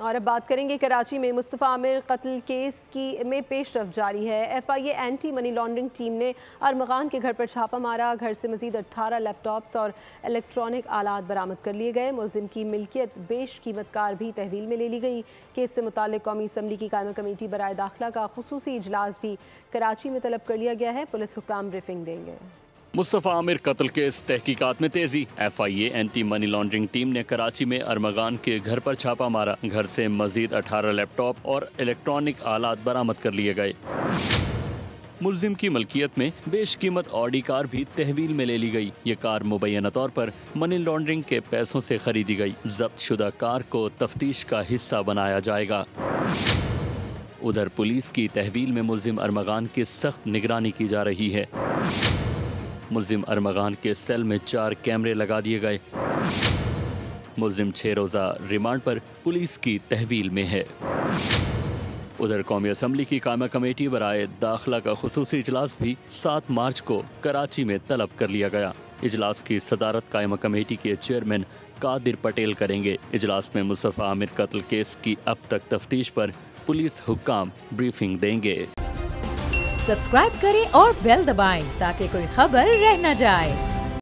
और अब बात करेंगे कराची में मुस्तफ़ा आमिर कत्ल केस में पेशरफ जारी है। FIA anti money laundering team ने अरमगान के घर पर छापा मारा। घर से मजीद 18 लैपटॉप्स और इलेक्ट्रॉनिक आलात बरामद कर लिए गए। मुलजिम की मिल्कियत बेशकीमत कार भी तहवील में ले ली गई। केस से मुताल्लिक कौमी असम्बली की कायमा कमेटी बराए दाखिला का खुसूसी इजलास भी कराची में तलब कर लिया गया है। पुलिस हुक्काम ब्रीफिंग देंगे। मुस्तफ़ा आमिर कत्ल केस तहकीकात में तेजी। FIA anti money laundering team ने कराची में अरमगान के घर पर छापा मारा। घर से मजीद 18 लैपटॉप और इलेक्ट्रॉनिक आलात बरामद कर लिए गए। मुलजिम की मलकियत में बेशकीमत ऑडी कार भी तहवील में ले ली गई। ये कार मुबैना तौर पर मनी लॉन्ड्रिंग के पैसों से खरीदी गई। जब्त शुदा कार को तफ्तीश का हिस्सा बनाया जाएगा। उधर पुलिस की तहवील में मुलजिम अरमगान की सख्त निगरानी की जा रही है। मुलजिम अरमगान के सेल में 4 कैमरे लगा दिए गए। मुलजिम 6 रोज़ा रिमांड पर पुलिस की तहवील में है। उधर कौमी असम्बली की कायमा कमेटी बराए दाखिला का खुसूसी इजलास भी 7 मार्च को कराची में तलब कर लिया गया। इजलास की सदारत कायमा कमेटी के चेयरमैन कादिर पटेल करेंगे। इजलास में मुस्तफ़ा आमिर कत्ल केस की अब तक तफ्तीश पर पुलिस हुक्काम ब्रीफिंग देंगे। सब्सक्राइब करें और बेल दबाएं ताकि कोई खबर रह न जाए।